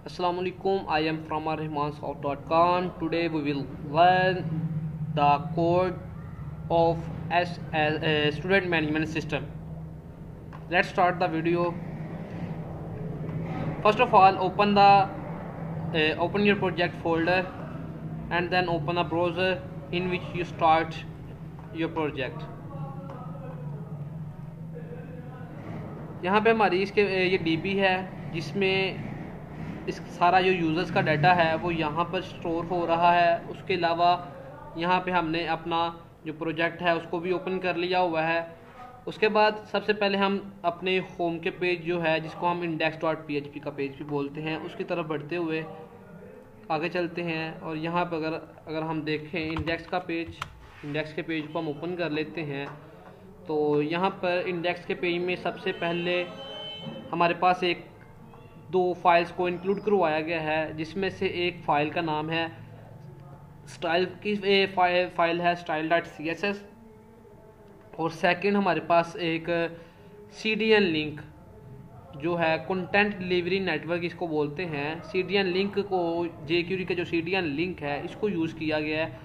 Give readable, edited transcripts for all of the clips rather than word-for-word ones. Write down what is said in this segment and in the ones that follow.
Assalamualaikum. I am from arrahmansoft.com. Today we will learn the code of student management system. Let's start the video. First of all, open your project folder and then open a browser in which you start your project. यहाँ पे हमारी इसके ये DB है जिसमें इस सारा जो यूज़र्स का डाटा है वो यहाँ पर स्टोर हो रहा है। उसके अलावा यहाँ पे हमने अपना जो प्रोजेक्ट है उसको भी ओपन कर लिया हुआ है। उसके बाद सबसे पहले हम अपने होम के पेज जो है जिसको हम index.php का पेज भी बोलते हैं उसकी तरफ बढ़ते हुए आगे चलते हैं। और यहाँ पर अगर हम देखें इंडेक्स के पेज को हम ओपन कर लेते हैं तो यहाँ पर इंडेक्स के पेज में सबसे पहले हमारे पास दो फाइल्स को इंक्लूड करवाया गया है, जिसमें से एक फ़ाइल का नाम है स्टाइल की फाइल है style.css और सेकंड हमारे पास एक CDN लिंक जो है कंटेंट डिलीवरी नेटवर्क इसको बोलते हैं। CDN लिंक को jQuery का जो CDN लिंक है इसको यूज़ किया गया है।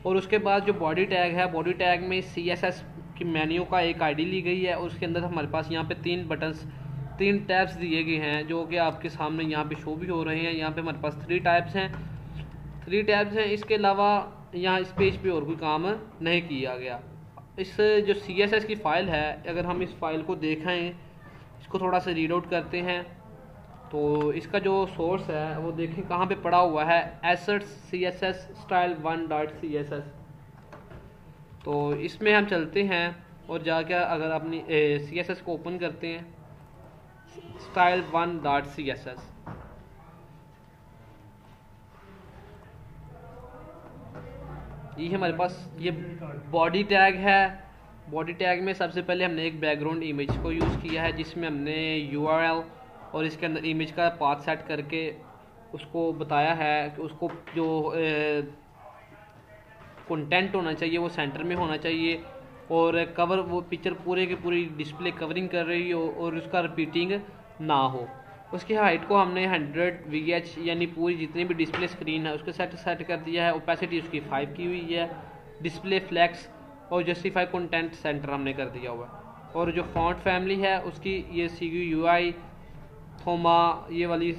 और उसके बाद जो बॉडी टैग है, बॉडी टैग में CSS की मेन्यू का एक आईडी ली गई है और उसके अंदर हमारे पास यहाँ पे तीन टैब्स दिए गए हैं जो कि आपके सामने यहाँ पे शो भी हो रहे हैं। यहाँ पे हमारे पास 3 टैब्स हैं। इसके अलावा यहाँ इस पेज पे और कोई काम नहीं किया गया। इस जो CSS की फ़ाइल है, अगर हम इस फाइल को देखें, इसको थोड़ा सा रीड आउट करते हैं तो इसका जो सोर्स है वो देखें कहाँ पे पड़ा हुआ है, assets css style1.css। तो इसमें हम चलते हैं और जाकर अगर अपनी CSS को ओपन करते हैं style1.css, ये हमारे पास ये बॉडी टैग है। बॉडी टैग में सबसे पहले हमने एक बैकग्राउंड इमेज को यूज़ किया है जिसमें हमने URL और इसके अंदर इमेज का पाथ सेट करके उसको बताया है कि उसको जो कंटेंट होना चाहिए वो सेंटर में होना चाहिए और कवर वो पिक्चर पूरे की पूरी डिस्प्ले कवरिंग कर रही हो और उसका रिपीटिंग ना हो। उसकी हाइट को हमने 100 VH यानी पूरी जितनी भी डिस्प्ले स्क्रीन है उसके सेट कर दिया है। ओपेसिटी उसकी 5 की हुई है। डिस्प्ले फ्लैक्स और जस्टिफाई कंटेंट सेंटर हमने कर दिया हुआ है। और जो फॉन्ट फैमिली है उसकी ये CGUI थोमा ये वाली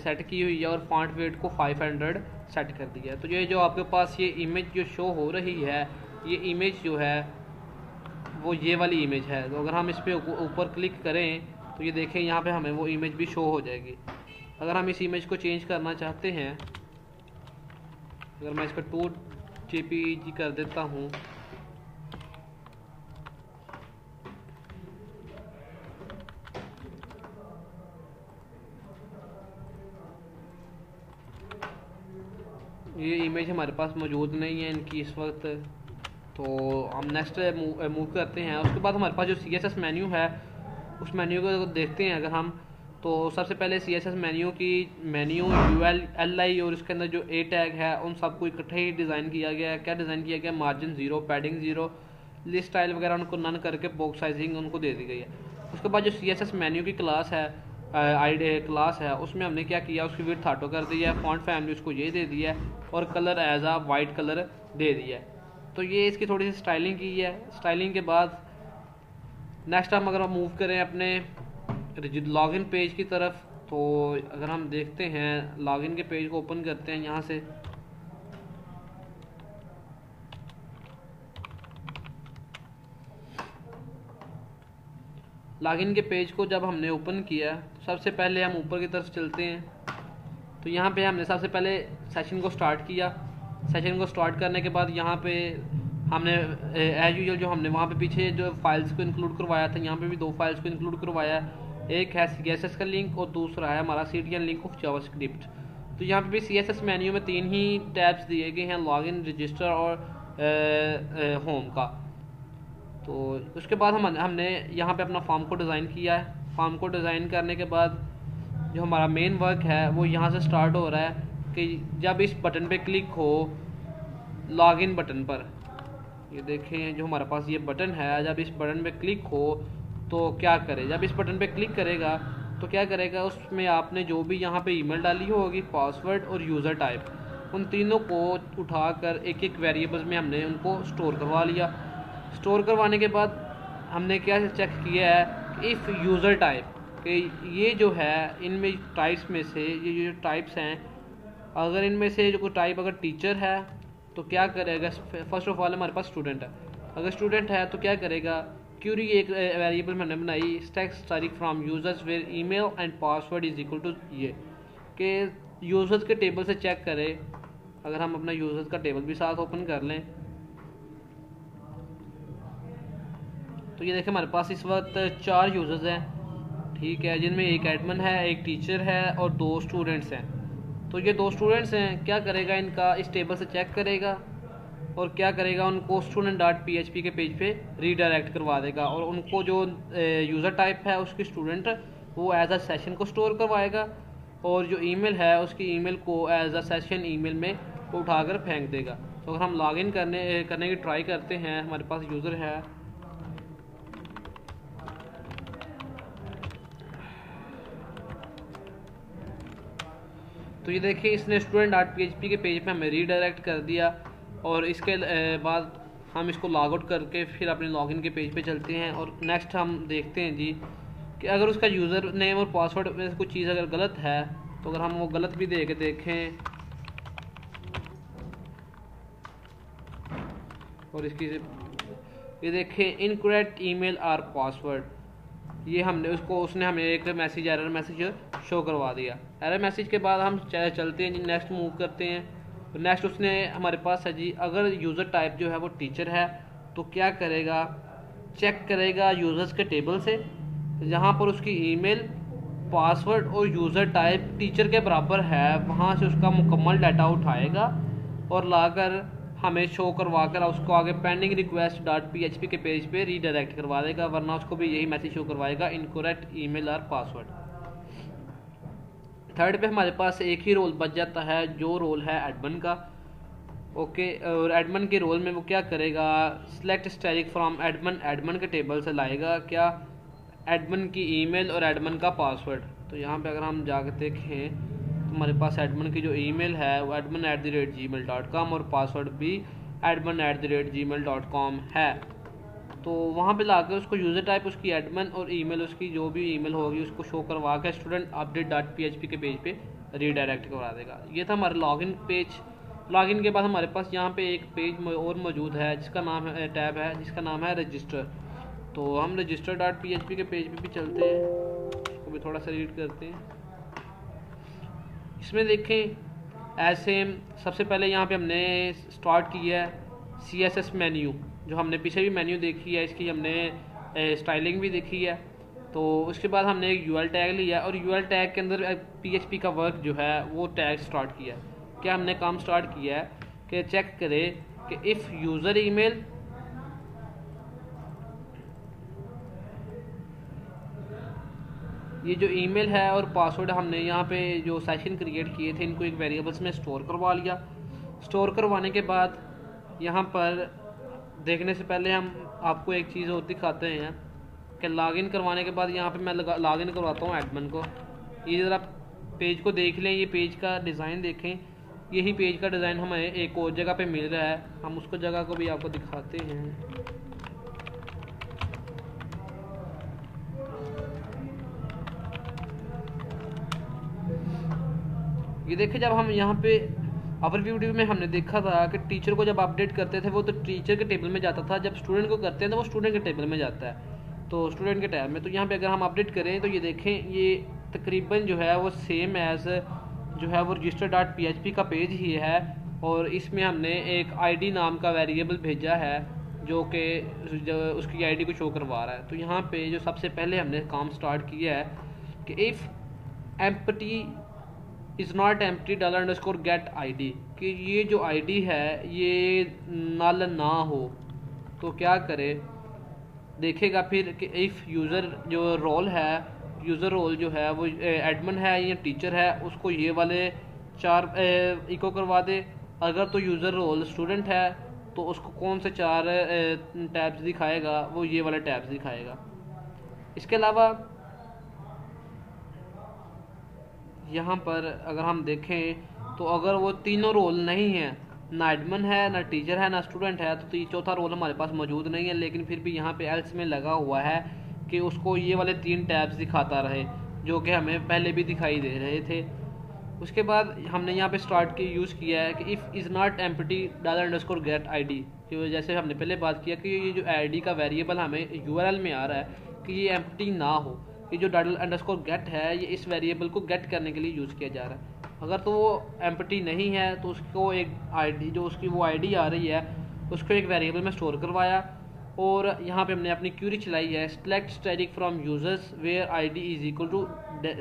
सेट की हुई है और फॉन्ट वेट को 500 सेट कर दिया है। तो ये जो आपके पास ये इमेज जो शो हो रही है, ये इमेज जो है वो ये वाली इमेज है। तो अगर हम इस पर ऊपर क्लिक करें तो ये देखें यहाँ पे हमें वो इमेज भी शो हो जाएगी। अगर हम इस इमेज को चेंज करना चाहते हैं, अगर मैं इसका 2jpg कर देता हूँ ये इमेज हमारे पास मौजूद नहीं है इनकी इस वक्त। तो हम नेक्स्ट मूव करते हैं। उसके बाद हमारे पास जो CSS मेन्यू है उस मेन्यू को देखते हैं अगर हम, तो सबसे पहले CSS मेन्यू ULI और इसके अंदर जो A टैग है उन सबको इकट्ठे ही डिज़ाइन किया गया है। क्या डिज़ाइन किया गया? मार्जिन 0, पैडिंग 0, लिस्ट स्टाइल वगैरह उनको नन करके बॉक्स साइजिंग उनको दे दी गई है। उसके बाद जो CSS मेन्यू की क्लास है क्लास है उसमें हमने क्या किया, उसकी विड्थ ऑटो कर दी है, फॉन्ट फैमिली उसको ये दे दिया है और कलर एज आ वाइट कलर दे दिया है। तो ये इसकी थोड़ी सी स्टाइलिंग की है। स्टाइलिंग के बाद नेक्स्ट हम अगर हम मूव करें अपने लॉगिन पेज की तरफ, तो अगर हम देखते हैं लॉगिन के पेज को ओपन करते हैं यहाँ से, लॉगिन के पेज को जब हमने ओपन किया तो सबसे पहले हम ऊपर की तरफ चलते हैं। तो यहाँ पे हमने सबसे पहले सेशन को स्टार्ट किया। सेशन को स्टार्ट करने के बाद यहाँ पे हमने एज यूजुअल जो हमने वहाँ पे पीछे जो फाइल्स को इंक्लूड करवाया था, यहाँ पे भी 2 फाइल्स को इंक्लूड करवाया है। एक है CSS का लिंक और दूसरा है हमारा CDN लिंक ऑफ जावास्क्रिप्ट। तो यहाँ पे भी CSS मेन्यू में 3 ही टैब्स दिए गए हैं, लॉगिन, रजिस्टर और होम का। तो उसके बाद हमने यहाँ पे अपना फॉर्म को डिज़ाइन किया है। फॉर्म को डिज़ाइन करने के बाद जो हमारा मेन वर्क है वो यहाँ से स्टार्ट हो रहा है कि जब इस बटन पे क्लिक हो, लॉगिन बटन पर, ये देखें जो हमारे पास ये बटन है, जब इस बटन पे क्लिक हो तो क्या करे, जब इस बटन पे क्लिक करेगा तो क्या करेगा, उसमें आपने जो भी यहाँ पे ईमेल डाली होगी, पासवर्ड और यूज़र टाइप, उन तीनों को उठाकर एक एक वेरिएबल्स में हमने उनको स्टोर करवा लिया। स्टोर करवाने के बाद हमने क्या चेक किया है कि इफ़ यूज़र टाइप कि ये जो है इनमें टाइप्स में से ये जो टाइप्स हैं, अगर इनमें से जो कोई टाइप अगर टीचर है तो क्या करेगा, फर्स्ट ऑफ ऑल हमारे पास स्टूडेंट है, अगर स्टूडेंट है तो क्या करेगा, क्यूरी एक वेरिएबल मैंने बनाई stack asterisk from users where email and password is equal to ये कि यूजर्स के टेबल से चेक करें। अगर हम अपना यूजर्स का टेबल भी साथ ओपन कर लें तो ये देखें हमारे पास इस वक्त 4 यूजर्स हैं, ठीक है, जिनमें एक एडमिन है, एक टीचर है और 2 स्टूडेंट्स हैं। तो ये 2 स्टूडेंट्स हैं, क्या करेगा, इनका इस टेबल से चेक करेगा और क्या करेगा, उनको student.php के पेज पे रीडायरेक्ट करवा देगा और उनको जो यूज़र टाइप है उसकी स्टूडेंट वो एज अ सेशन को स्टोर करवाएगा और जो ईमेल है उसकी ईमेल को एज अ सेशन ईमेल में उठाकर फेंक देगा। तो अगर हम लॉगिन करने की ट्राई करते हैं, हमारे पास यूज़र है, तो ये देखिए इसने student.php के पेज पे हमें रीडायरेक्ट कर दिया और इसके बाद हम इसको लॉग आउट करके फिर अपने लॉगिन के पेज पे चलते हैं और नेक्स्ट हम देखते हैं जी कि अगर उसका यूज़र नेम और पासवर्ड में से कुछ चीज़ अगर गलत है तो अगर हम वो गलत भी दे के देखें और इसकी ये देखें इनकरेक्ट ईमेल और पासवर्ड, ये उसने हमें एक एरर मैसेज शो करवा दिया। एरर मैसेज के बाद हम चलते हैं जी, नेक्स्ट मूव करते हैं। तो नेक्स्ट उसने हमारे पास है जी, अगर यूज़र टाइप जो है वो टीचर है तो क्या करेगा, चेक करेगा यूज़र्स के टेबल से जहाँ पर उसकी ईमेल, पासवर्ड और यूज़र टाइप टीचर के बराबर है, वहाँ से उसका मुकम्मल डाटा उठाएगा और लाकर हमें शो करवा कर उसको आगे पेंडिंग request.php के पेज पे रीडायरेक्ट करवा देगा, वरना उसको भी यही मैसेज शो करवाएगा इनकरेक्ट ईमेल और पासवर्ड। थर्ड पे हमारे पास एक ही रोल बच जाता है जो रोल है एडमिन का, ओके, और एडमिन के रोल में वो क्या करेगा, select static from admin, admin के टेबल से लाएगा क्या, एडमिन की ईमेल और एडमिन का पासवर्ड। तो यहाँ पे अगर हम जाकर देखें तो हमारे पास एडमिन की जो ईमेल है वो admin@gmail.com और पासवर्ड भी admin@gmail.com है। तो वहाँ पे लाकर उसको यूज़र टाइप उसकी एडमिन और ईमेल उसकी जो भी ईमेल होगी उसको शो करवा के स्टूडेंट अपडेट.php के पेज पे रीडायरेक्ट करवा देगा। ये था हमारा लॉगिन पेज। लॉगिन के बाद हमारे पास यहाँ पे एक पेज और मौजूद है जिसका नाम है टैब है जिसका नाम है रजिस्टर। तो हम रजिस्टर.php के पेज पे भी चलते हैं, उसको भी थोड़ा सा रीड करते हैं। इसमें देखें ऐसे सबसे पहले यहाँ पे हमने स्टार्ट किया है CSS मेन्यू, जो हमने पीछे भी मेन्यू देखी है, इसकी हमने स्टाइलिंग भी देखी है। तो उसके बाद हमने एक UL टैग लिया और UL टैग के अंदर PHP का वर्क जो है वो टैग स्टार्ट किया। क्या हमने काम स्टार्ट किया है कि चेक करें कि इफ़ यूज़र ईमेल ये जो ईमेल है और पासवर्ड हमने यहाँ पे जो सेशन क्रिएट किए थे इनको एक वेरिएबल्स में स्टोर करवा लिया। स्टोर करवाने के बाद यहाँ पर देखने से पहले हम आपको एक चीज़ और दिखाते हैं कि लॉगिन करवाने के बाद यहाँ पे मैं लॉगिन करवाता हूँ एडमिन को। ये ज़रा पेज को देख लें, ये पेज का डिज़ाइन देखें, यही पेज का डिज़ाइन हमें एक और जगह पे मिल रहा है, हम उसको जगह को भी आपको दिखाते हैं। ये देखें जब हम यहाँ पे ओवरव्यू में हमने देखा था कि टीचर को जब अपडेट करते थे वो तो टीचर के टेबल में जाता था, जब स्टूडेंट को करते हैं तो वो स्टूडेंट के टेबल में जाता है, तो स्टूडेंट के टैब में। तो यहाँ पे अगर हम अपडेट करें तो ये देखें ये तकरीबन जो है वो सेम एज जो है वो register.php का पेज ही है और इसमें हमने एक ID नाम का वेरिएबल भेजा है जो कि उसकी ID को शो करवा रहा है। तो यहाँ पे जो सबसे पहले हमने काम स्टार्ट किया है कि if empty is not empty $_get ID, कि ये जो ID है ये नल ना हो तो क्या करे, देखेगा फिर कि इफ़ यूज़र जो रोल है, यूज़र रोल जो है वो एडमिन है या टीचर है, उसको ये वाले 4 इको करवा दे। अगर तो यूज़र रोल स्टूडेंट है तो उसको कौन से 4 टैब्स दिखाएगा, वो ये वाले टैब्स दिखाएगा। इसके अलावा यहाँ पर अगर हम देखें तो अगर वो तीनों रोल नहीं है, ना एडमिन है, ना टीचर है, ना स्टूडेंट है, तो चौथा रोल हमारे पास मौजूद नहीं है। लेकिन फिर भी यहाँ पे एल्स में लगा हुआ है कि उसको ये वाले 3 टैब्स दिखाता रहे, जो कि हमें पहले भी दिखाई दे रहे थे। उसके बाद हमने यहाँ पे स्टार्ट की यूज़ किया है कि if is not empty $_get ID की, जैसे हमने पहले बात किया कि ये जो ID का वेरिएबल हमें URL में आ रहा है कि ये एम्प्टी ना हो। ये जो $_get है ये इस वेरिएबल को गेट करने के लिए यूज़ किया जा रहा है। अगर तो वो एम्प्टी नहीं है तो उसको एक ID, जो उसकी वो ID आ रही है, उसको एक वेरिएबल में स्टोर करवाया। और यहाँ पे हमने अपनी क्यूरी चलाई है select static from users where ID is equal to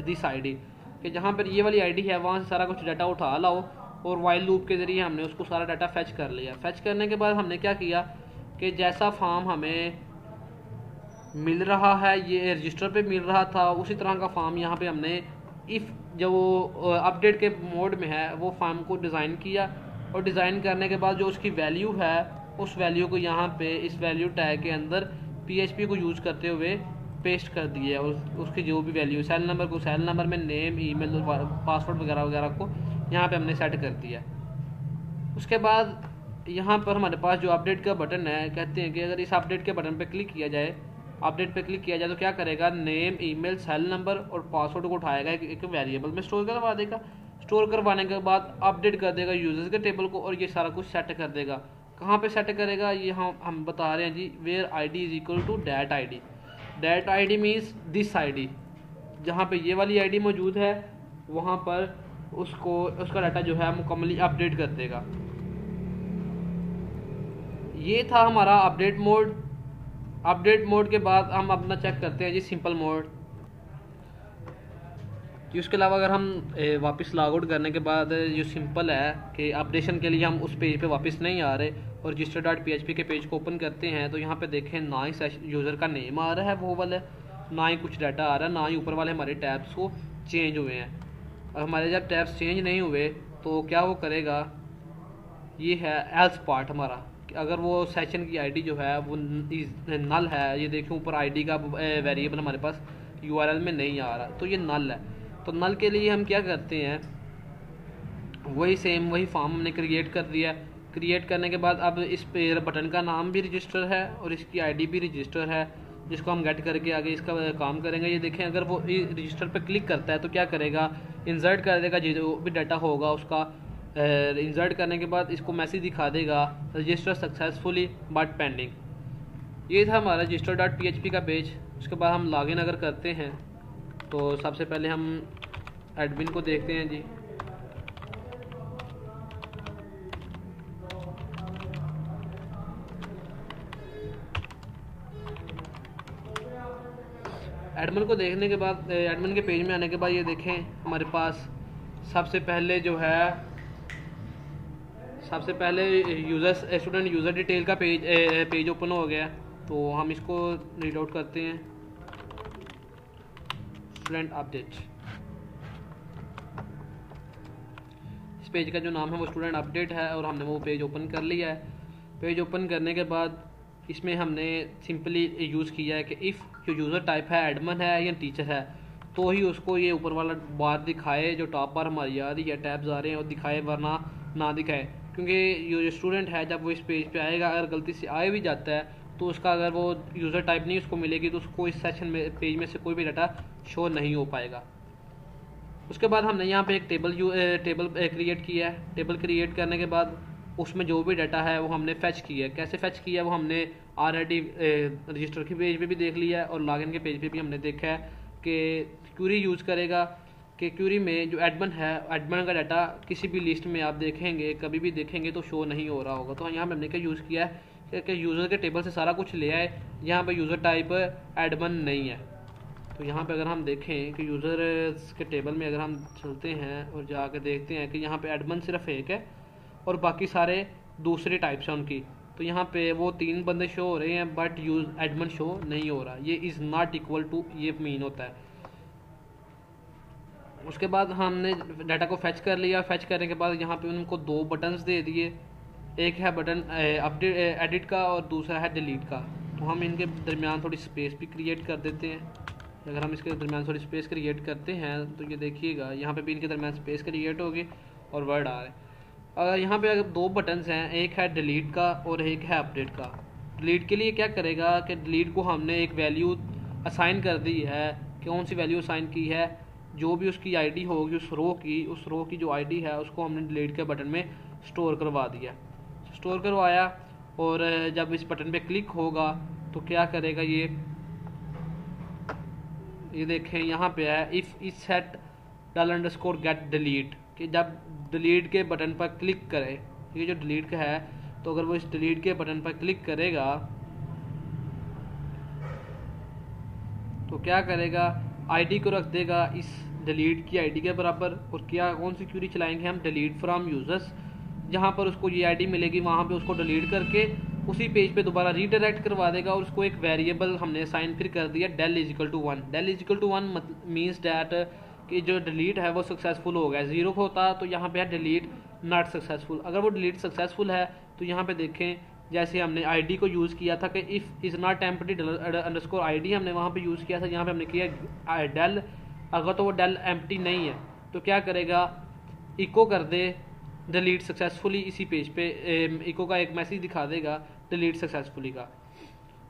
this ID, कि जहाँ पर ये वाली ID है वहाँ से सारा कुछ डाटा उठा लाओ। और वाइल लूप के ज़रिए हमने उसको सारा डाटा फैच कर लिया। फैच करने के बाद हमने क्या किया कि जैसा फॉर्म हमें मिल रहा है, ये रजिस्टर पे मिल रहा था, उसी तरह का फॉर्म यहाँ पे हमने इफ़ जो अपडेट के मोड में है वो फॉर्म को डिज़ाइन किया। और डिज़ाइन करने के बाद जो उसकी वैल्यू है उस वैल्यू को यहाँ पे इस वैल्यू टैग के अंदर PHP को यूज़ करते हुए पेस्ट कर दिया। और उसकी जो भी वैल्यू, सेल नंबर को सेल नंबर में, नेम, ईमेल, पासवर्ड वगैरह वगैरह को यहाँ पे हमने सेट कर दिया। उसके बाद यहाँ पर हमारे पास जो अपडेट का बटन है, कहते हैं कि अगर इस अपडेट के बटन पे क्लिक किया जाए, अपडेट पे क्लिक किया जाए तो क्या करेगा, नेम, ईमेल, सेल नंबर और पासवर्ड को उठाएगा, एक वेरिएबल में स्टोर करवा देगा। स्टोर करवाने के बाद अपडेट कर देगा यूजर्स के टेबल को और ये सारा कुछ सेट कर देगा। कहाँ पे सेट करेगा ये हम बता रहे हैं जी, where ID is equal to dat ID। dat ID means this ID, जहाँ पे ये वाली ID मौजूद है वहाँ पर उसका डाटा जो है मुकम्मली अपडेट कर देगा। ये था हमारा अपडेट मोड। अपडेट मोड के बाद हम अपना चेक करते हैं जी सिंपल मोड। उसके अलावा अगर हम वापस लॉग आउट करने के बाद जो सिंपल है कि अपडेशन के लिए हम उस पेज पे वापस नहीं आ रहे और register.php के पेज को ओपन करते हैं तो यहाँ पे देखें ना ही यूज़र का नेम आ रहा है वो वाला, ना ही कुछ डाटा आ रहा है, ना ही ऊपर वाले हमारे टैब्स को चेंज हुए हैं। और हमारे जब टैब्स चेंज नहीं हुए तो क्या वो करेगा, ये है एल्स पार्ट हमारा, कि अगर वो सेशन की ID जो है वो नल है, ये देखें ऊपर ID का वेरिएबल हमारे पास URL में नहीं आ रहा तो ये नल है। तो नल के लिए हम क्या करते हैं, वही फॉर्म हमने क्रिएट कर दिया। क्रिएट करने के बाद अब इस पे बटन का नाम भी रजिस्टर है और इसकी ID भी रजिस्टर है, जिसको हम गेट करके आगे इसका काम करेंगे। ये देखें अगर वो रजिस्टर पे क्लिक करता है तो क्या करेगा, इंसर्ट कर देगा जो भी डाटा होगा उसका। इंसर्ट करने के बाद इसको मैसेज दिखा देगा रजिस्टर सक्सेसफुली बट पेंडिंग। ये था हमारा register.php का पेज। उसके बाद हम लॉगिन अगर करते हैं तो सबसे पहले हम एडमिन को देखते हैं जी। एडमिन को देखने के बाद, एडमिन के पेज में आने के बाद ये देखें हमारे पास सबसे पहले स्टूडेंट यूज़र डिटेल का पेज ओपन हो गया। तो हम इसको रीड आउट करते हैं, स्टूडेंट अपडेट। इस पेज का जो नाम है वो स्टूडेंट अपडेट है और हमने वो पेज ओपन कर लिया है। पेज ओपन करने के बाद इसमें हमने सिंपली यूज़ किया है कि इफ़ जो यूज़र टाइप है एडमिन है या टीचर है तो ही उसको ये ऊपर वाला बार दिखाए, जो टॉप बार हमारी आ रही है, टैब्स आ रहे हैं, और दिखाए, वरना ना दिखाए। क्योंकि ये स्टूडेंट है जब वो इस पेज पे आएगा, अगर गलती से आ भी जाता है तो उसका अगर वो यूज़र टाइप नहीं उसको मिलेगी तो उसको इस सेशन में पेज में से कोई भी डाटा शो नहीं हो पाएगा। उसके बाद हमने यहाँ पे एक टेबल क्रिएट किया है। टेबल क्रिएट करने के बाद उसमें जो भी डाटा है वो हमने फैच किया है। कैसे फैच किया है वो हमने ऑलरेडी रजिस्टर के पेज पे भी देख लिया है और लॉगिन के पेज पे भी हमने देखा है कि क्यूरी यूज़ करेगा कि क्यूरी में जो एडमिन है, एडमिन का डाटा किसी भी लिस्ट में आप देखेंगे, कभी भी देखेंगे तो शो नहीं हो रहा होगा। तो यहाँ पे हमने क्या यूज़ किया है कि यूज़र के टेबल से सारा कुछ ले आए, यहाँ पे यूज़र टाइप एडमिन नहीं है। तो यहाँ पे अगर हम देखें कि यूज़र के टेबल में अगर हम चलते हैं और जाकर देखते हैं कि यहाँ पे एडमिन सिर्फ एक है और बाकी सारे दूसरे टाइप्स हैं उनकी, तो यहाँ पे वो 3 बंदे शो हो रहे हैं बट यूज एडमिन शो नहीं हो रहा। ये इज़ नॉट इक्वल टू, ये मीन होता है। उसके बाद हमने डाटा को फैच कर लिया। फैच करने के बाद यहाँ पे उनको 2 बटन्स दे दिए, एक है बटन अपडेट एडिट का और दूसरा है डिलीट का। तो हम इनके दरमियान थोड़ी स्पेस भी क्रिएट कर देते हैं। अगर हम इसके दरम्यान थोड़ी स्पेस क्रिएट करते हैं तो ये देखिएगा यहाँ पे भी इनके दरम्यान स्पेस क्रिएट होगी और वर्ड आ रहा है। अगर यहाँ पे अगर दो बटन्स हैं, एक है डिलीट का और एक है अपडेट का। डिलीट के लिए क्या करेगा कि डिलीट को हमने एक वैल्यू असाइन कर दी है। कौन सी वैल्यू असाइन की है? जो भी उसकी आईडी होगी उस रो की जो आईडी है उसको हमने डिलीट के बटन में स्टोर करवा दिया। स्टोर करवाया और जब इस बटन पे क्लिक होगा तो क्या करेगा ये देखें यहाँ पे है इफ़ इस सेट $_get डिलीट, कि जब डिलीट के बटन पर क्लिक करे, ये जो डिलीट का है, तो अगर वो इस डिलीट के बटन पर क्लिक करेगा तो क्या करेगा, आईडी को रख देगा इस डिलीट की आईडी के बराबर। और क्या कौन सी क्वेरी चलाएंगे हम, डिलीट फ्रॉम यूजर्स, जहाँ पर उसको ये आईडी मिलेगी वहाँ पे उसको डिलीट करके उसी पेज पे दोबारा रीडायरेक्ट करवा देगा। और उसको एक वेरिएबल हमने असाइन फिर कर दिया del=1। del=1 मीन्स डैट कि जो डिलीट है वो सक्सेसफुल हो गया। 0 होता तो यहाँ पे है डिलीट नॉट सक्सेसफुल। अगर वो डिलीट सक्सेसफुल है तो यहाँ पे देखें जैसे हमने आईडी को यूज़ किया था कि if is not empty $_id हमने वहाँ पे यूज़ किया था, यहाँ पे हमने किया डेल। अगर तो वो डेल एम्प्टी नहीं है तो क्या करेगा, इको कर दे डिलीट सक्सेसफुली। इसी पेज पे इको का एक मैसेज दिखा देगा डिलीट सक्सेसफुली का।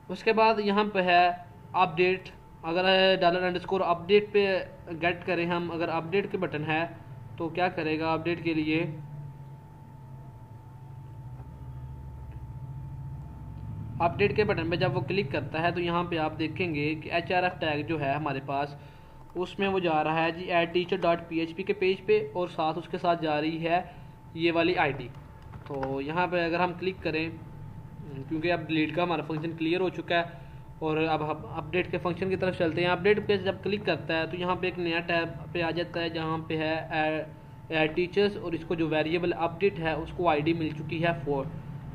उसके बाद यहाँ पे है अपडेट। अगर $_update पे गेट करें हम, अगर अपडेट के बटन है तो क्या करेगा, अपडेट के लिए अपडेट के बटन पे जब वो क्लिक करता है तो यहाँ पे आप देखेंगे कि href टैग जो है हमारे पास उसमें वो जा रहा है जी addTeacher.php के पेज पे, और साथ उसके साथ जा रही है ये वाली आईडी। तो यहाँ पे अगर हम क्लिक करें, क्योंकि अब डिलीट का हमारा फंक्शन क्लियर हो चुका है और अब हम अपडेट के फंक्शन की तरफ चलते हैं। अपडेट पे जब क्लिक करता है तो यहाँ पे एक नया टैब पे आ जाता है जहाँ पे है ऐड टीचर्स, और इसको जो वेरिएबल अपडेट है उसको आईडी मिल चुकी है 4।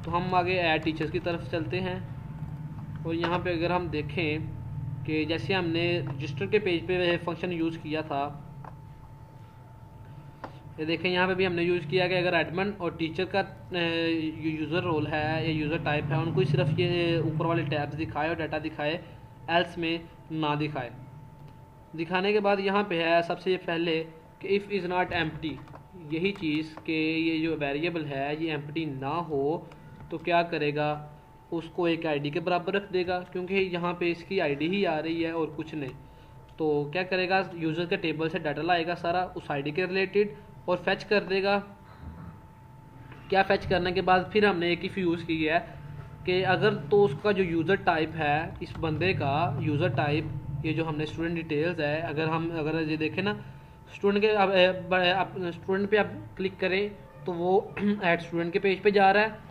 तो हम आगे ऐड टीचर्स की तरफ चलते हैं और यहाँ पे अगर हम देखें कि जैसे हमने रजिस्टर के पेज पे फंक्शन यूज़ किया था, ये देखें यहाँ पे भी हमने यूज़ किया कि अगर एडमिन और टीचर का यूज़र रोल है या यूज़र टाइप है उनको ही सिर्फ ये ऊपर वाले टैब्स दिखाए और डाटा दिखाए, एल्स में ना दिखाए। दिखाने के बाद यहाँ पे है सबसे पहले कि इफ़ इज़ नॉट एम्प्टी, यही चीज़ कि ये जो वेरिएबल है ये एम्प्टी ना हो तो क्या करेगा, उसको एक आईडी के बराबर रख देगा, क्योंकि यहाँ पे इसकी आईडी ही आ रही है और कुछ नहीं। तो क्या करेगा, यूज़र के टेबल से डाटा लाएगा सारा उस आईडी के रिलेटेड और फैच कर देगा। क्या फैच करने के बाद फिर हमने एक इफ यूज़ की है कि अगर तो उसका जो यूज़र टाइप है, इस बंदे का यूज़र टाइप, ये जो हमने स्टूडेंट डिटेल्स है, अगर ये देखें ना स्टूडेंट के स्टूडेंट पे आप क्लिक करें तो वो ऐड स्टूडेंट के पेज पे जा रहा है,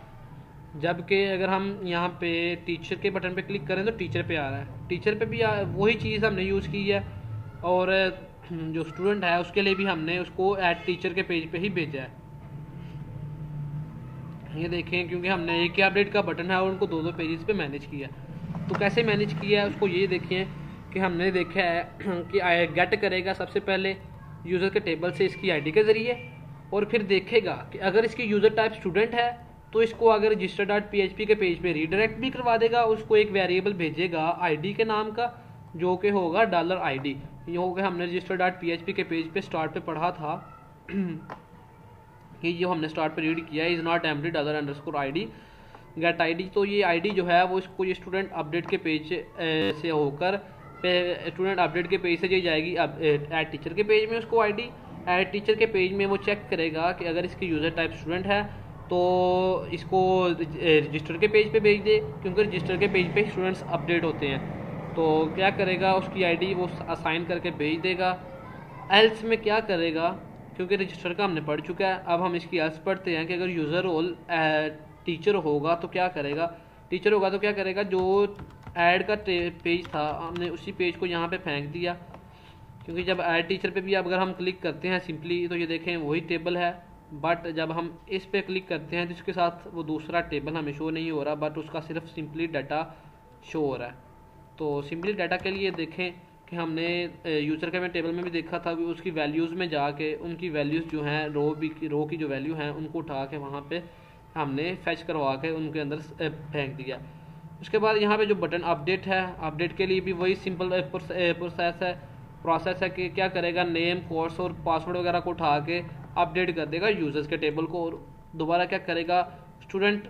जबकि अगर हम यहाँ पे टीचर के बटन पे क्लिक करें तो टीचर पे आ रहा है। टीचर पे भी वही चीज़ हमने यूज़ की है और जो स्टूडेंट है उसके लिए भी हमने उसको ऐड टीचर के पेज पे ही भेजा है। ये देखें क्योंकि हमने एक ही अपडेट का बटन है और उनको दो पेजेस पे मैनेज किया। तो कैसे मैनेज किया है उसको ये देखें कि हमने देखा है कि गेट करेगा सबसे पहले यूज़र के टेबल से इसकी आईडी के ज़रिए, और फिर देखेगा कि अगर इसकी यूज़र टाइप स्टूडेंट है तो इसको अगर register.php के पेज पे रीडायरेक्ट भी करवा देगा। उसको एक वेरिएबल भेजेगा आईडी के नाम का जो कि होगा $ID। ये हो गया, हमने register.php के पेज पे स्टार्ट पे पढ़ा था कि जो हमने स्टार्ट पे रीड किया is not empty $_id get ID. तो ये आईडी जो है वो इसको ये स्टूडेंट अपडेट के पेज से होकर स्टूडेंट अपडेट के पेज से जाएगी ऐड टीचर के पेज में। उसको आईडी ऐड टीचर के पेज में वो चेक करेगा कि अगर इसकी यूज़र टाइप स्टूडेंट है तो इसको रजिस्टर के पेज पे भेज दे, क्योंकि रजिस्टर के पेज पे स्टूडेंट्स अपडेट होते हैं। तो क्या करेगा, उसकी आईडी वो असाइन करके भेज देगा। एल्स में क्या करेगा, क्योंकि रजिस्टर का हमने पढ़ चुका है, अब हम इसकी एल्स पढ़ते हैं कि अगर यूज़र रोल टीचर होगा तो क्या करेगा। टीचर होगा तो क्या करेगा, जो ऐड का पेज था हमने उसी पेज को यहाँ पे फेंक दिया, क्योंकि जब ऐड टीचर पे भी अगर हम क्लिक करते हैं सिंपली तो ये देखें वही टेबल है, बट जब हम इस पे क्लिक करते हैं तो इसके साथ वो दूसरा टेबल हमें शो नहीं हो रहा, बट उसका सिर्फ सिंपली डाटा शो हो रहा है। तो सिंपली डाटा के लिए देखें कि हमने यूज़र के में टेबल में भी देखा था कि उसकी वैल्यूज़ में जाके उनकी वैल्यूज़ जो हैं रो की जो वैल्यू हैं उनको उठा के वहाँ पे हमने फैच करवा के उनके अंदर फेंक दिया। उसके बाद यहाँ पे जो बटन अपडेट है, अपडेट के लिए भी वही सिंपल प्रोसेस है कि क्या करेगा, नेम, कोर्स और पासवर्ड वगैरह को उठा के अपडेट कर देगा यूजर्स के टेबल को, और दोबारा क्या करेगा, स्टूडेंट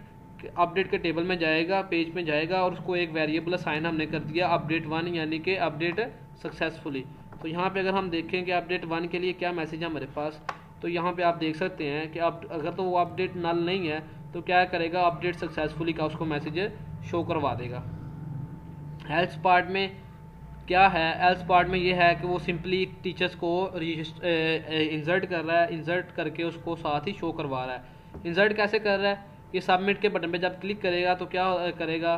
अपडेट के टेबल में जाएगा, पेज में जाएगा, और उसको एक वेरिएबल असाइन हमने कर दिया अपडेट 1, यानी कि अपडेट सक्सेसफुली। तो यहाँ पे अगर हम देखें कि अपडेट 1 के लिए क्या मैसेज है हमारे पास, तो यहाँ पे आप देख सकते हैं कि अब अगर तो वो अपडेट नल नहीं है तो क्या करेगा, अपडेट सक्सेसफुली का उसको मैसेज शो करवा देगा। एल्स पार्ट में क्या है, एल्स पार्ट में ये है कि वो सिंपली टीचर्स को इंसर्ट कर रहा है, इंसर्ट करके उसको साथ ही शो करवा रहा है। इंसर्ट कैसे कर रहा है, ये सबमिट के बटन पे जब क्लिक करेगा तो क्या करेगा,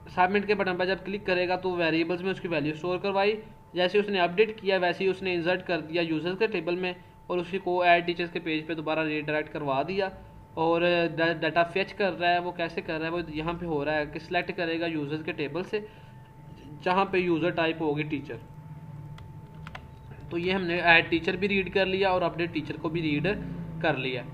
सबमिट के बटन पर जब क्लिक करेगा तो वेरिएबल्स में उसकी वैल्यू स्टोर करवाई, जैसे उसने अपडेट किया वैसे ही उसने इंसर्ट कर दिया यूजर्स के टेबल में, और उसी को ऐड टीचर्स के पेज पे दोबारा रीडायरेक्ट करवा दिया। और डाटा फेच कर रहा है, वो कैसे कर रहा है, वो यहाँ पे हो रहा है कि सिलेक्ट करेगा यूजर्स के टेबल से जहाँ पे यूज़र टाइप होगी टीचर। तो ये हमने ऐड टीचर भी रीड कर लिया और अपडेट टीचर को भी रीड कर लिया।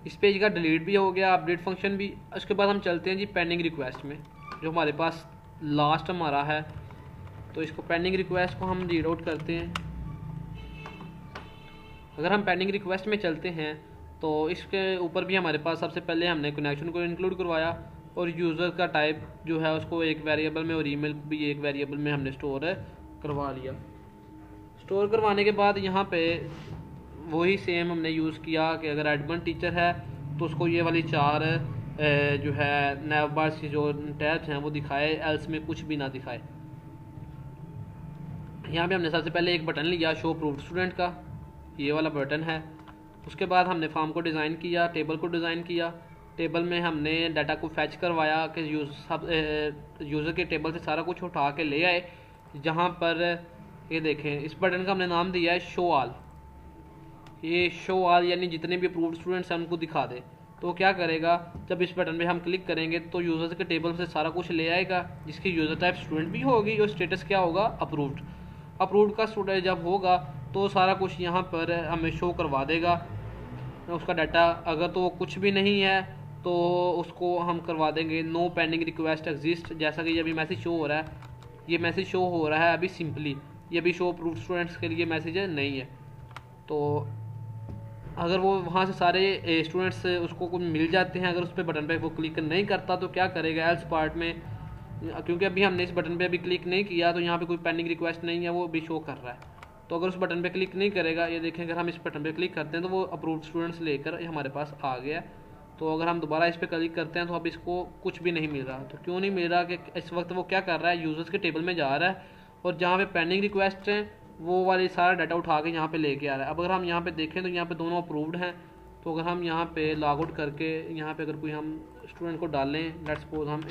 इस पेज का डिलीट भी हो गया, अपडेट फंक्शन भी। उसके बाद हम चलते हैं जी पेंडिंग रिक्वेस्ट में, जो हमारे पास लास्ट हमारा है। तो इसको पेंडिंग रिक्वेस्ट को हम रीड आउट करते हैं। अगर हम पेंडिंग रिक्वेस्ट में चलते हैं तो इसके ऊपर भी हमारे पास सबसे पहले हमने कनेक्शन को इंक्लूड करवाया, और यूज़र का टाइप जो है उसको एक वेरिएबल में, और ईमेल भी एक वेरिएबल में हमने स्टोर करवा लिया। स्टोर करवाने के बाद यहाँ पे वही सेम हमने यूज़ किया कि अगर एडमिन टीचर है तो उसको ये वाली 4 जो है नैव बार्स की जो टैब्स हैं वो दिखाए, एल्स में कुछ भी ना दिखाए। यहाँ पे हमने सबसे पहले एक बटन लिया शो अप्रूव्ड स्टूडेंट का, ये वाला बटन है। उसके बाद हमने फॉर्म को डिज़ाइन किया, टेबल को डिज़ाइन किया। टेबल में हमने डाटा को फैच करवाया कि यूज़र के टेबल से सारा कुछ उठा के ले आए। जहाँ पर ये देखें, इस बटन का हमने नाम दिया है शो ऑल। ये शो ऑल यानी जितने भी अप्रूव्ड स्टूडेंट्स हैं उनको दिखा दे। तो क्या करेगा, जब इस बटन पे हम क्लिक करेंगे तो यूज़र्स के टेबल से सारा कुछ ले आएगा, जिसकी यूज़र टाइप स्टूडेंट भी होगी और स्टेटस क्या होगा, अप्रूव्ड। अप्रूव्ड का स्टूडेंट जब होगा तो सारा कुछ यहाँ पर हमें शो करवा देगा उसका डाटा। अगर तो वो कुछ भी नहीं है तो उसको हम करवा देंगे नो पेंडिंग रिक्वेस्ट एग्जिस्ट। जैसा कि ये अभी मैसेज शो हो रहा है, ये मैसेज शो हो रहा है अभी सिंपली, ये भी शो अप्रूव्ड स्टूडेंट्स के लिए मैसेज नहीं है। तो अगर वो वहाँ से सारे स्टूडेंट्स उसको मिल जाते हैं, अगर उस पर बटन पे वो क्लिक नहीं करता तो क्या करेगा, एल्स पार्ट में, क्योंकि अभी हमने इस बटन पे अभी क्लिक नहीं किया तो यहाँ पे कोई पेंडिंग रिक्वेस्ट नहीं है, वो भी शो कर रहा है। तो अगर उस बटन पे क्लिक नहीं करेगा, ये देखें अगर हम इस बटन पे क्लिक करते हैं तो वो अप्रूव्ड स्टूडेंट्स लेकर हमारे पास आ गया। तो अगर हम दोबारा इस पर क्लिक करते हैं तो अब इसको कुछ भी नहीं मिल रहा। तो क्यों नहीं मिल रहा, कि इस वक्त वो क्या कर रहा है, यूजर्स के टेबल में जा रहा है और जहाँ पे पेंडिंग रिक्वेस्ट हैं वो वाली सारा डाटा उठा के यहाँ पे लेके आ रहा है। अब अगर हम यहाँ पे देखें तो यहाँ पे दोनों अप्रूव्ड हैं। तो अगर हम यहाँ पे लॉग आउट करके यहाँ पे अगर कोई हम स्टूडेंट को डालें, लेट्स सपोज हम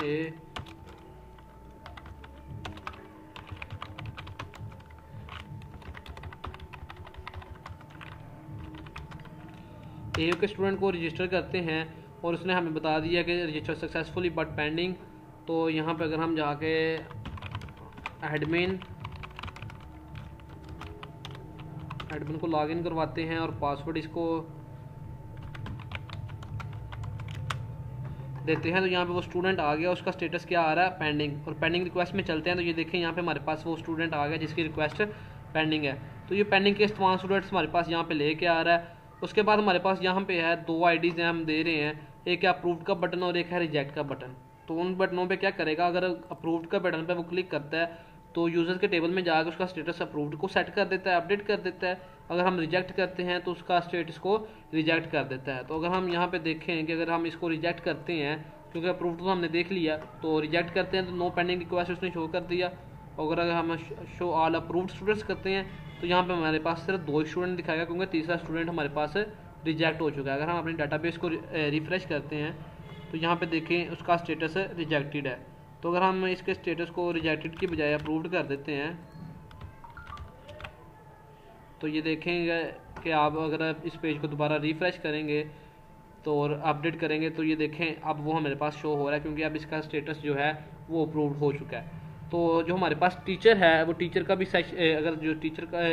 ए के स्टूडेंट को रजिस्टर करते हैं और उसने हमें बता दिया कि रजिस्टर सक्सेसफुली बट पेंडिंग। तो यहाँ पे अगर हम जाके एडमिन को लॉगिन करवाते हैं और पासवर्ड इसको देते हैं तो यहाँ पे वो स्टूडेंट आ गया, उसका स्टेटस क्या आ रहा है, पेंडिंग। और पेंडिंग रिक्वेस्ट में चलते हैं तो ये देखें यहाँ पे हमारे पास वो स्टूडेंट आ गया जिसकी रिक्वेस्ट पेंडिंग है। तो ये पेंडिंग के तमाम स्टूडेंट्स हमारे पास यहाँ पे लेके आ रहा है। उसके बाद हमारे पास यहाँ पे है 2 आईडीज़ हैं हम दे रहे हैं, एक है अप्रूव्ड का बटन और एक है रिजेक्ट का बटन। तो उन बटनों पे क्या करेगा, अगर अप्रूव्ड का बटन पे वो क्लिक करता है तो यूज़र के टेबल में जाकर उसका स्टेटस अप्रूव्ड को सेट कर देता है, अपडेट कर देता है। अगर हम रिजेक्ट करते हैं तो उसका स्टेटस को रिजेक्ट कर देता है। तो अगर हम यहाँ पे देखें कि अगर हम इसको रिजेक्ट करते हैं, क्योंकि अप्रूव्ड तो हमने देख लिया, तो रिजेक्ट करते हैं तो नो पेंडिंग रिक्वेस्ट उसने शो कर दिया। और अगर हम शो ऑल अप्रूव्ड स्टूडेंट्स करते हैं तो यहाँ पे हमारे पास सिर्फ 2 स्टूडेंट दिखाएगा, क्योंकि तीसरा स्टूडेंट हमारे पास रिजेक्ट हो चुका है। अगर हम अपने डाटाबेस को रिफ्रेश करते हैं तो यहाँ पे देखें उसका स्टेटस रिजेक्टेड है। तो अगर हम इसके स्टेटस को रिजेक्टेड की बजाय अप्रूव्ड कर देते हैं तो ये देखेंगे कि आप अगर इस पेज को दोबारा रिफ्रेश करेंगे तो और अपडेट करेंगे तो ये देखें अब वो हमारे पास शो हो रहा है, क्योंकि अब इसका स्टेटस जो है वो अप्रूव्ड हो चुका है। तो जो हमारे पास टीचर है वो टीचर का भी अगर जो टीचर का,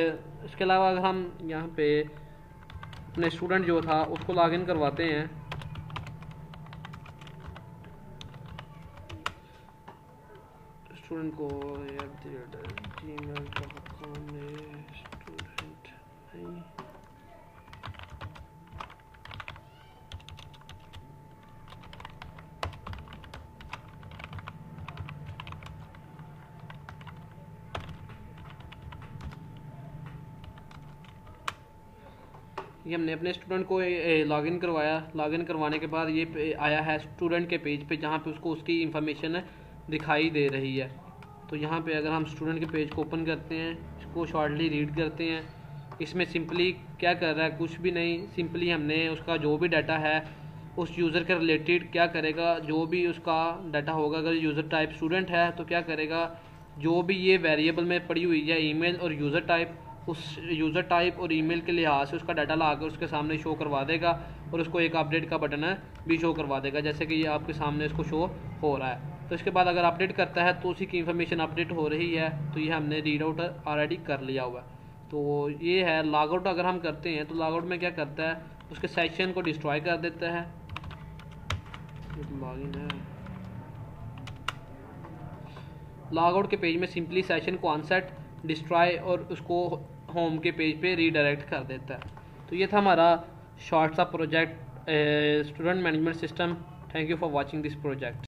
इसके अलावा अगर हम यहाँ पे अपने स्टूडेंट जो था उसको लॉगिन करवाते हैं स्टूडेंट को gmail.com में स्टूडेंट नहीं, ये हमने अपने स्टूडेंट को लॉगिन करवाया। लॉगिन करवाने के बाद ये आया है स्टूडेंट के पेज पे, जहाँ पे उसको उसकी इंफॉर्मेशन दिखाई दे रही है। तो यहाँ पे अगर हम स्टूडेंट के पेज को ओपन करते हैं, इसको शॉर्टली रीड करते हैं, इसमें सिंपली क्या कर रहा है, कुछ भी नहीं, सिंपली हमने उसका जो भी डाटा है उस यूज़र के रिलेटेड क्या करेगा, जो भी उसका डाटा होगा, अगर यूज़र टाइप स्टूडेंट है तो क्या करेगा, जो भी ये वेरिएबल में पड़ी हुई है ईमेल और यूज़र टाइप, उस यूज़र टाइप और ईमेल के लिहाज से उसका डाटा ला कर उसके सामने शो करवा देगा और उसको एक अपडेट का बटन है भी शो करवा देगा, जैसे कि ये आपके सामने इसको शो हो रहा है। तो इसके बाद अगर अपडेट करता है तो उसी की इन्फॉर्मेशन अपडेट हो रही है, तो ये हमने रीड आउट ऑलरेडी कर लिया हुआ है। तो ये है लॉग आउट। अगर हम करते हैं तो लॉग आउट में क्या करता है, उसके सेक्शन को डिस्ट्रॉय कर देता है। लॉगिन है, लॉग आउट के पेज में सिंपली सेशन को अनसेट, डिस्ट्रॉय और उसको होम के पेज पे रीडायरेक्ट कर देता है। तो ये था हमारा शॉर्ट सा project student management system. Thank you for watching this project.